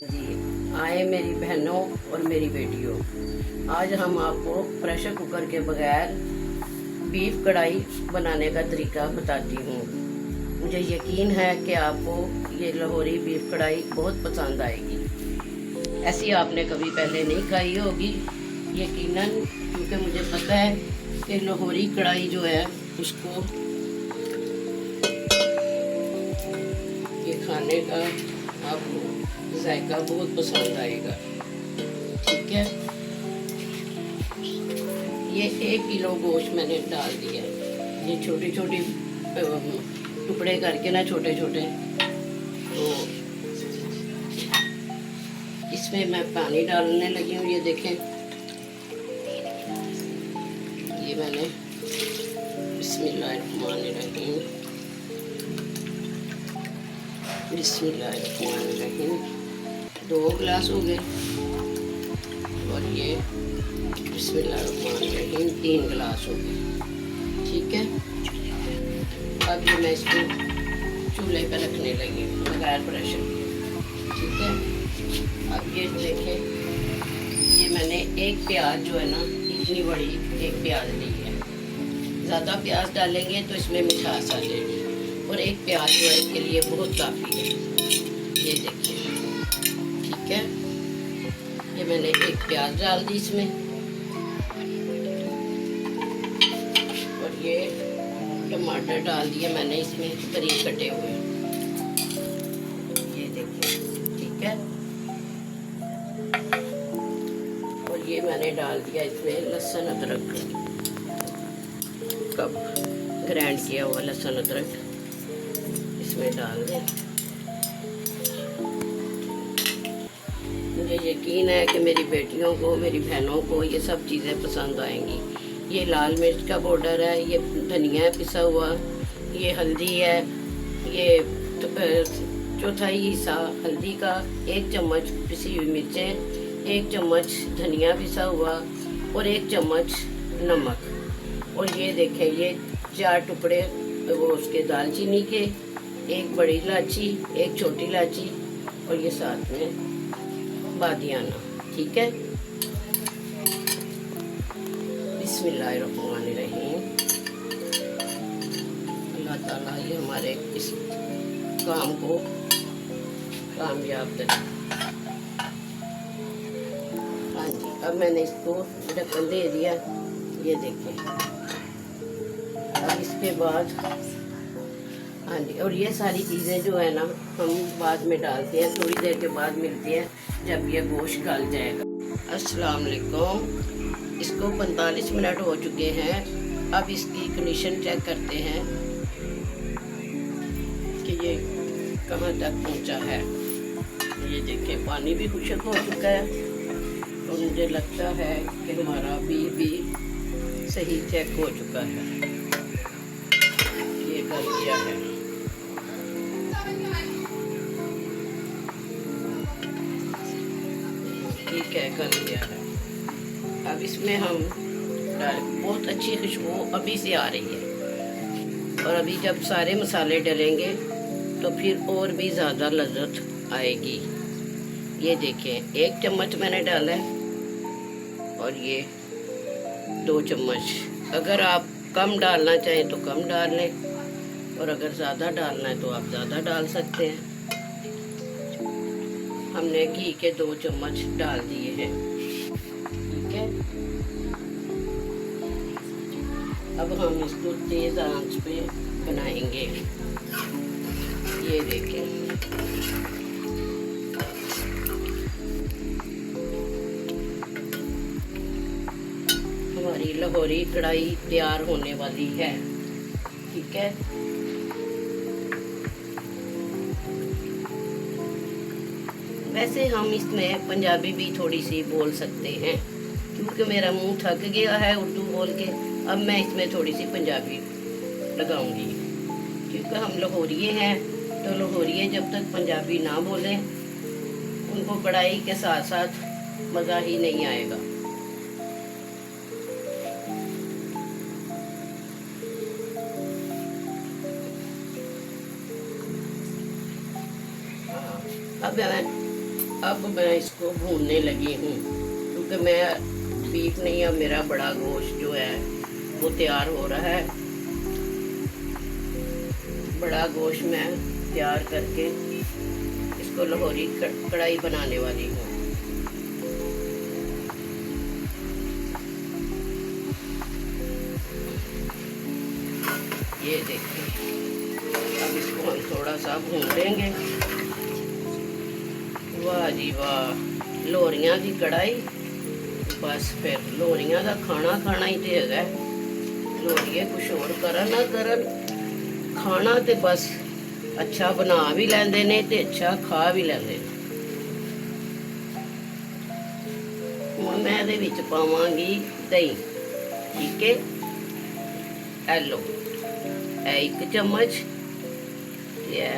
जी आए मेरी बहनों और मेरी बेटियों, आज हम आपको प्रेशर कुकर के बगैर बीफ कढ़ाई बनाने का तरीका बताती हूँ। मुझे यकीन है कि आपको ये लाहौरी बीफ कढ़ाई बहुत पसंद आएगी। ऐसी आपने कभी पहले नहीं खाई होगी यकीनन, क्योंकि मुझे पता है कि लाहौरी कढ़ाई जो है उसको ये खाने का आपको जायका बहुत पसंद आएगा। ठीक है, ये 1 किलो गोश्त मैंने डाल दिया है। ये छोटी छोटी टुकड़े करके ना, छोटे छोटे। तो इसमें मैं पानी डालने लगी हूँ। ये देखें, ये मैंने बिस्मिल्लाहिर्रहमानिर्रहीम बिस्मिल्लाहिर्रहमानिर्रहीम 2 गिलास हो गए, और ये बिस्मिल्लाहिर्रहमानिर्रहीम 3 गिलास हो गए। ठीक है, अब ये मैं इसको चूल्हे पर रखने लगी बगैर प्रेशर। ठीक है, अब ये देखें, ये मैंने एक प्याज जो है ना, इतनी बड़ी एक प्याज ली है। ज़्यादा प्याज डालेंगे तो इसमें मिठास आ जाएगी, और एक प्याज जो है इसके लिए बहुत काफ़ी है। ये देखिए, ठीक है, ये मैंने एक प्याज डाल दी इसमें, और ये टमाटर डाल दिया मैंने इसमें बारीक कटे हुए। ये देखिए, ठीक है, और ये मैंने डाल दिया इसमें लहसुन अदरक कप ग्राइंड किया हुआ लहसुन अदरक इसमें डाल दें। मुझे यकीन है कि मेरी बेटियों को, मेरी बहनों को ये सब चीज़ें पसंद आएंगी। ये लाल मिर्च का पाउडर है, ये धनिया है पिसा हुआ, ये हल्दी है, ये चौथाई हिस्सा हल्दी का, 1 चम्मच पिसी हुई मिर्चें, 1 चम्मच धनिया पिसा हुआ, और 1 चम्मच नमक। और ये देखें, ये 4 टुकड़े वो उसके दालचीनी के, 1 बड़ी इलायची, 1 छोटी इलायची, और ये साथ में बादियाना। ठीक है, बिस्मिल्लाहिर्रहमानिर्रहीम। अल्लाह ताला ये हमारे इस काम को कामयाब करे। हाँ जी, अब मैंने इसको ढक्कन दे दिया। ये देखें, अब इसके बाद हाँ जी, और ये सारी चीज़ें जो है ना हम बाद में डालते हैं, थोड़ी देर के बाद मिलती है जब ये गोश्त गल जाएगा। अस्सलाम वालेकुम। इसको 45 मिनट हो चुके हैं। अब इसकी कंडीशन चेक करते हैं कि ये कहाँ तक पहुँचा है। ये देखें, पानी भी खुश्क हो चुका है, और मुझे लगता है कि हमारा भी सही चेक हो चुका है। ये गल गया है। ठीक है, गल गया है। अब इसमें हम बहुत अच्छी खुशबू अभी से आ रही है, और अभी जब सारे मसाले डलेंगे तो फिर और भी ज़्यादा लज्जत आएगी। ये देखें, 1 चम्मच मैंने डाला है, और ये 2 चम्मच। अगर आप कम डालना चाहें तो कम डाल लें, और अगर ज़्यादा डालना है तो आप ज़्यादा डाल सकते हैं। हमने घी के 2 चम्मच डाल दिए हैं। ठीक है, अब हम इसको तेज़ आंच पे बनाएंगे। ये देखें, हमारी लाहौरी कढ़ाई तैयार होने वाली है। ठीक है, वैसे हम इसमें पंजाबी भी थोड़ी सी बोल सकते हैं, क्योंकि मेरा मुंह थक गया है उर्दू बोल के। अब मैं इसमें थोड़ी सी पंजाबी लगाऊंगी, क्योंकि हम लाहौरिये हैं। तो लाहौरिये जब तक पंजाबी ना बोलें, उनको कढ़ाई के साथ साथ मज़ा ही नहीं आएगा। अब मैं अब मैं इसको भूनने लगी हूँ, क्योंकि मैं बीफ नहीं, अब मेरा बड़ा गोश्त जो है वो तैयार हो रहा है। बड़ा गोश्त मैं तैयार करके इसको लाहौरी कढ़ाई बनाने वाली हूँ। ये देखिए, अब इसको हम थोड़ा सा भून लेंगे। वाह जी वाह, लोहरियां की कढ़ाई, बस फिर लोहरियां का खाना खाना ही तो है। लोहरिए कुछ और करन ना करन, खाना तो बस अच्छा बना भी लेंदे ने ते अच्छा खा भी लेंदे ने। हुण मैं इहदे विच पावांगी दही, ठीक है। ए लो, ए 1 चम्मच ते ए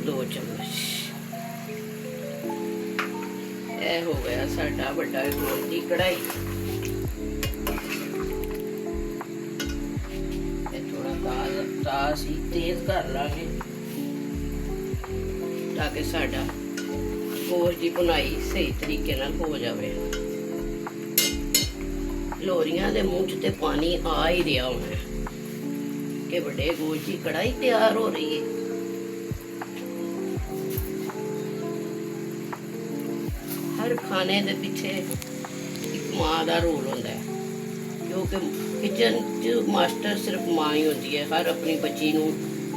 2 चम्मच। ਇਹ ਹੋ ਗਿਆ ਸਾਡਾ ਵੱਡਾ ਗੋਸ਼ਤ ਦੀ ਕੜਾਈ। ਇਹ ਥੋੜਾ ਤਾਜ਼ ਹੀ ਤੇਜ਼ ਕਰ ਲਾਂਗੇ ਤਾਂ ਕਿ ਸਾਡਾ ਗੋਸ਼ਤ ਦੀ ਭੁਨਾਈ ਸਹੀ ਤਰੀਕੇ ਨਾਲ ਹੋ ਜਾਵੇ। ਲੋਰੀਆਂ ਦੇ ਮੂੰਹ 'ਚ ਤੇ ਪਾਣੀ ਆ ਹੀ ਰਿਹਾ ਹੋਣਾ ਕਿ ਵੱਡੇ ਗੋਸ਼ਤ ਦੀ ਕੜਾਈ ਤਿਆਰ ਹੋ ਰਹੀ ਹੈ। हर खाने के पीछे एक माँ का रोल होता है, क्योंकि किचन च मास्टर सिर्फ माँ ही होती है। हर अपनी बच्ची नूं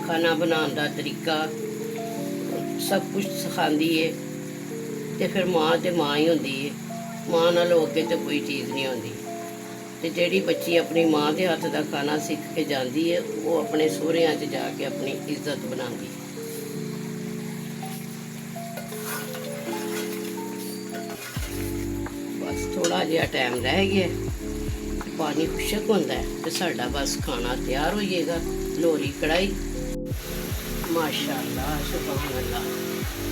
खाना बनाने का तरीका सब कुछ सिखाती है, तो फिर माँ तो माँ ही होती है। माँ नाल अगे तो कोई चीज़ नहीं होती। तो जिहड़ी बच्ची अपनी माँ के हथ का खाना सीख के जाती है, वो अपने सहुरियां च जाके अपनी इज्जत बनाती है। थोड़ा जिहा टाइम रह गया, पानी खुशक होता है तो साडा बस खाना तैयार हो जाएगा। लोहरी कढ़ाई, माशाअल्लाह, सुभान अल्लाह,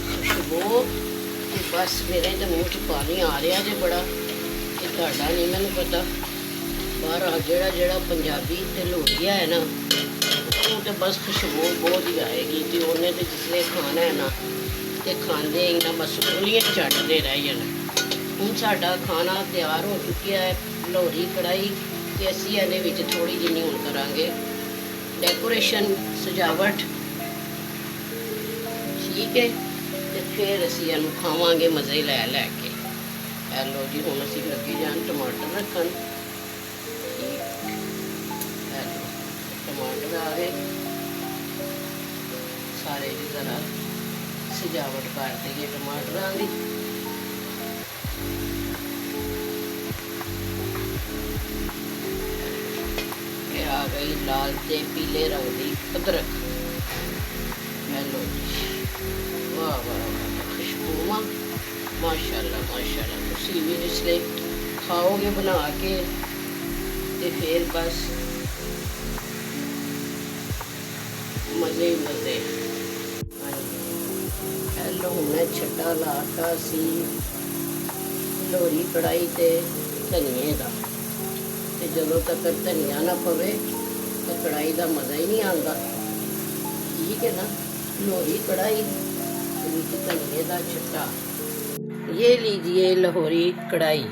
खुशबू। बस मेरे तो मूँह च पानी आ रहा जे बड़ा, ये तुहाडा नहीं मैनूं पता। बाहर जेड़ा जेड़ा पंजाबी ते लोहरिया है ना, वो तो बस खुशबू बहुत ही आएगी। तो उन्हें तो जिसने खाना है ना, तो खाते ही ना बस उंगलियां चटते रह जाना। ਹੁਣ ਸਾਡਾ ਖਾਣਾ ਤਿਆਰ ਹੋ ਚੁੱਕਿਆ ਹੈ, ਲੋਹਰੀ ਕੜਾਈ। ਤੇ ਅਸੀਂ ਇਹਦੇ ਵਿੱਚ ਥੋੜੀ ਜਿਹੀ ਹੁਣ ਕਰਾਂਗੇ ਡੈਕੋਰੇਸ਼ਨ, ਸਜਾਵਟ, ਠੀਕ ਹੈ। ਤੇ ਫਿਰ ਅਸੀਂ ਇਹਨੂੰ ਖਾਵਾਂਗੇ ਮਜ਼ੇ ਲੈ ਲੈ ਕੇ। ਇਹ ਲਓ ਜੀ, ਹੁਣ ਅਸੀਂ ਲੱਗੇ ਜਾਣ ਟਮਾਟਰ ਰੱਖਣ। ਇਹ ਲਓ, ਟਮਾਟਰ ਆ ਗਏ ਸਾਰੇ ਦੀ ਤਰ੍ਹਾਂ ਸਜਾਵਟ ਕਰ ਦਈਏ ਟਮਾਟਰਾਂ ਦੀ। आ गई लाल से पीले रंग की अदरक। हेलो जी, वाह वाह वाह, खुशबू माशाल्लाह माशाल्लाह। तुसी भी जिसले खाओगे बना के तो फिर बस मज़े ही मज़े। हेलो, मैं छट्टा लाता सी लोहरी कढ़ाई ते धनिए का, ਤੇ ਜਦੋਂ ਤੱਕ ਧਨੀਆ ਨਾ ਪਵੇ ਤਾਂ ਕੜਾਈ ਦਾ ਮਜ਼ਾ ਹੀ ਨਹੀਂ ਆਉਂਦਾ, ठीक है ना। लोहरी कढ़ाई ਵਿੱਚ ਧਨੀਏ ਦਾ ਛੱਟਾ। ये लीजिए लाहौरी कढ़ाई,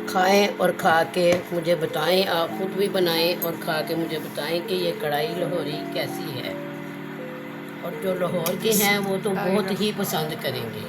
खाएं और खा के मुझे बताएं। आप खुद भी बनाएं और खा के मुझे बताएं कि ये कढ़ाई लाहौरी कैसी है। और जो लाहौर के हैं वो तो बहुत ही पसंद करेंगे।